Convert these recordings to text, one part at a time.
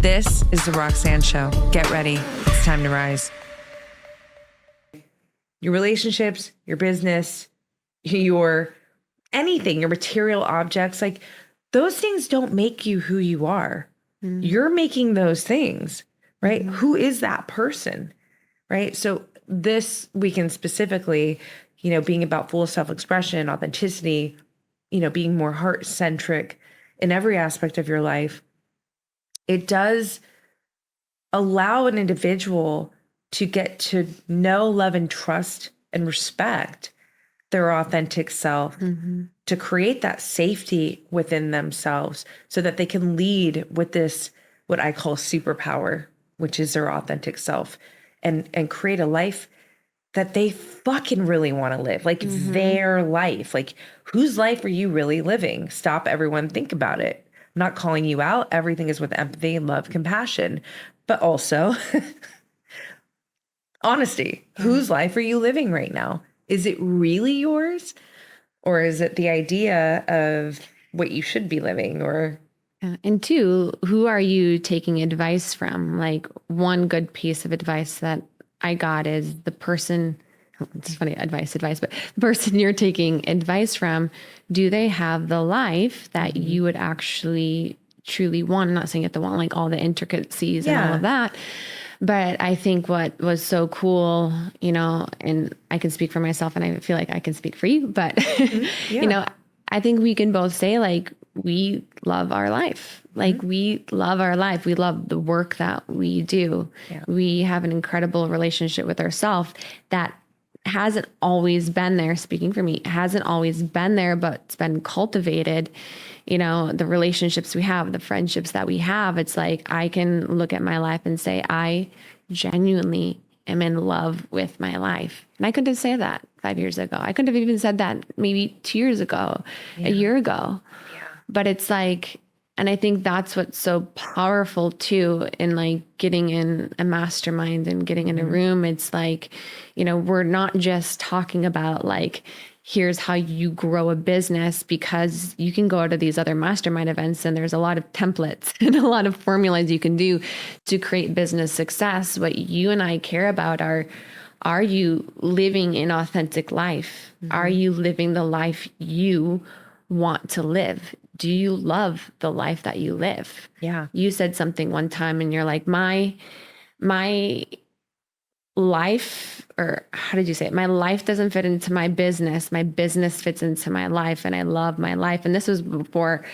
This is the Roxanne Show. Get ready. It's time to rise. Your relationships, your business, your anything, your material objects, like those things don't make you who you are. Mm-hmm. You're making those things, right? Mm-hmm. Who is that person, right? So this weekend specifically, being about full self-expression, authenticity, being more heart-centric in every aspect of your life, it does allow an individual to get to know, love, and trust and respect their authentic self, mm-hmm. to create that safety within themselves so that they can lead with this, what I call superpower, which is their authentic self, and create a life that they fucking really want to live, like mm-hmm. their life. Like, whose life are you really living? Stop, everyone, think about it. I'm not calling you out. Everything is with empathy, love, compassion, but also honesty. Yeah. Whose life are you living right now? Is it really yours? Or is it the idea of what you should be living? Or and two, who are you taking advice from? Like, one good piece of advice that I got is the person, it's funny, advice, but the person you're taking advice from, do they have the life that mm-hmm. you would actually truly want? I'm not saying you have to want like all the intricacies and all of that. But I think what was so cool, and I can speak for myself and I feel like I can speak for you, but, mm-hmm. I think we can both say like, we love our life. Like mm-hmm. we love our life. We love the work that we do. Yeah. We have an incredible relationship with ourselves that hasn't always been there. Speaking for me, hasn't always been there, but it's been cultivated. The relationships we have, the friendships that we have, it's like, I can look at my life and say, I genuinely am in love with my life. And I couldn't have said that 5 years ago. I couldn't have even said that maybe 2 years ago, a year ago. Yeah. But it's like, and I think that's what's so powerful too, in like getting in a mastermind and getting in a room. It's like, we're not just talking about like, here's how you grow a business, because you can go to these other mastermind events and there's a lot of templates and a lot of formulas you can do to create business success. What you and I care about are you living an authentic life? Mm-hmm. Are you living the life you want to live? Do you love the life that you live? Yeah. You said something one time and you're like, my life, or how did you say it? My life doesn't fit into my business. My business fits into my life, and I love my life. And this was before,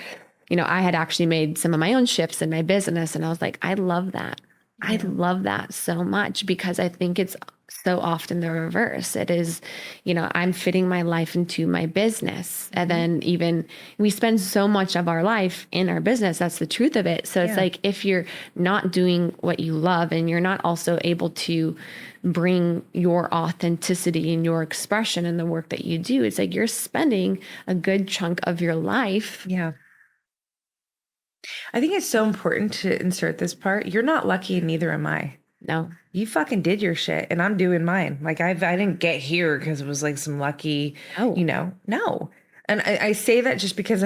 I had actually made some of my own shifts in my business. And I was like, I love that. Yeah. I love that so much, because I think it's so often the reverse. It is, I'm fitting my life into my business. Mm-hmm. And then even we spend so much of our life in our business. That's the truth of it. So it's like, if you're not doing what you love and you're not also able to bring your authenticity and your expression in the work that you do, it's like you're spending a good chunk of your life. Yeah. I think it's so important to insert this part. You're not lucky, and neither am I. No. You fucking did your shit, and I'm doing mine. Like I didn't get here because it was like some lucky, no. And I say that just because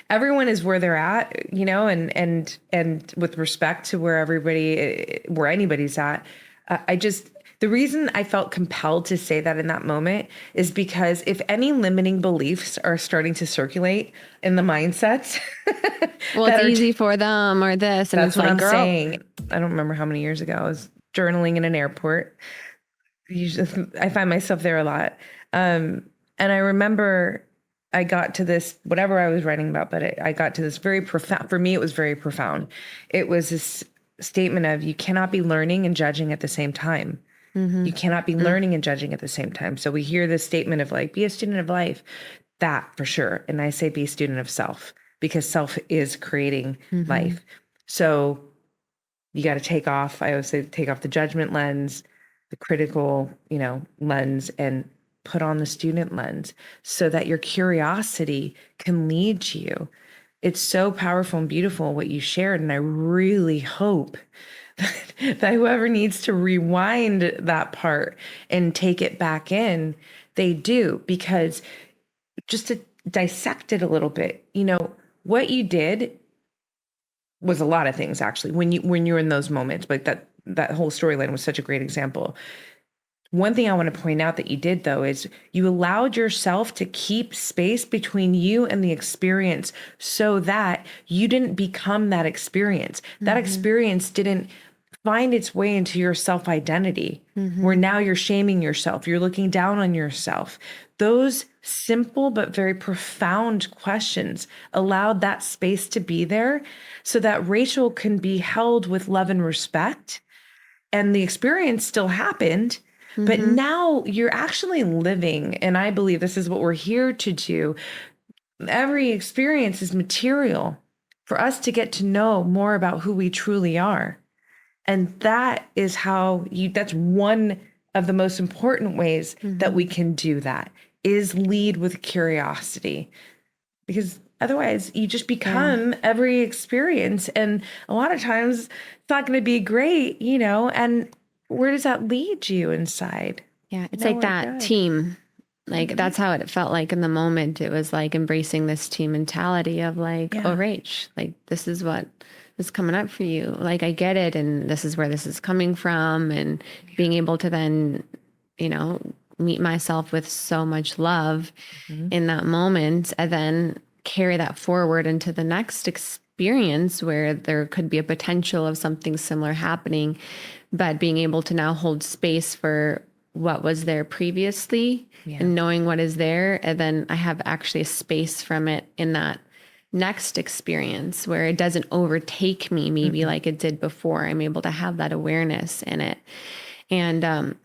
everyone is where they're at, and with respect to where anybody's at. The reason I felt compelled to say that in that moment is because if any limiting beliefs are starting to circulate in the mindsets, well, it's easy for them or this, and that's it's what like, I'm girl. saying. I don't remember how many years ago I was journaling in an airport. I find myself there a lot. And I remember I got to this, whatever I was writing about, but I got to this very profound, for me, it was very profound. It was this statement of, you cannot be learning and judging at the same time. Mm-hmm. You cannot be learning and judging at the same time. So we hear this statement of like, be a student of life, that for sure. And I say, be a student of self, because self is creating life. So you got to take off. I always say, take off the judgment lens, the critical, lens, and put on the student lens so that your curiosity can lead you. It's so powerful and beautiful what you shared. And I really hope that whoever needs to rewind that part and take it back in, they do. Because just to dissect it a little bit, what you did was a lot of things actually when you're in those moments, but that whole storyline was such a great example. One thing I want to point out that you did though is you allowed yourself to keep space between you and the experience so that you didn't become that experience. That experience didn't find its way into your self-identity where now you're shaming yourself. You're looking down on yourself. Those simple but very profound questions allowed that space to be there so that Rachel can be held with love and respect. And the experience still happened, but now you're actually living. And I believe this is what we're here to do. Every experience is material for us to get to know more about who we truly are. And that is that's one of the most important ways that we can do that, is lead with curiosity. Because otherwise you just become every experience. And a lot of times it's not going to be great, and where does that lead you inside? Yeah. It's like that team. Like that's how it felt like in the moment. It was like embracing this team mentality of like, oh, Rach, like this is what is coming up for you. Like, I get it. And this is where this is coming from. And being able to then, meet myself with so much love in that moment, and then carry that forward into the next experience where there could be a potential of something similar happening, but being able to now hold space for what was there previously and knowing what is there. And then I have actually a space from it in that next experience where it doesn't overtake me maybe like it did before. I'm able to have that awareness in it. And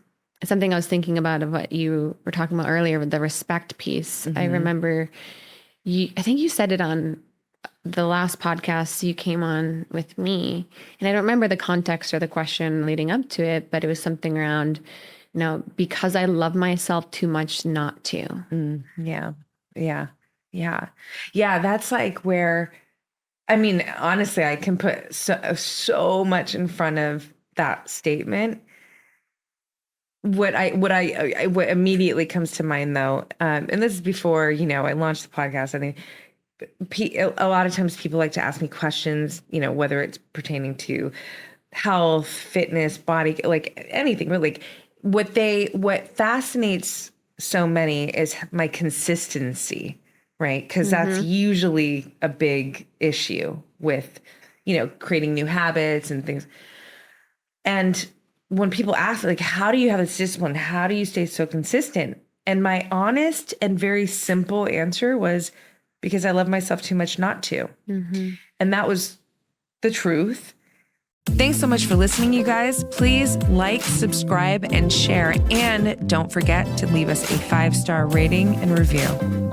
something I was thinking about of what you were talking about earlier with the respect piece. I remember I think you said it on the last podcast you came on with me, and I don't remember the context or the question leading up to it, but it was something around, because I love myself too much not to. Yeah. That's like where, I mean, honestly, I can put so much in front of that statement. What immediately comes to mind though, and this is before, I launched the podcast. I think a lot of times people like to ask me questions, whether it's pertaining to health, fitness, body, like anything, but like what fascinates so many is my consistency, right? Because that's usually a big issue with, creating new habits and things. And when people ask, like, how do you have this discipline? How do you stay so consistent? And my honest and very simple answer was, because I love myself too much not to. And that was the truth. Thanks so much for listening, you guys. Please like, subscribe, and share. And don't forget to leave us a 5-star rating and review.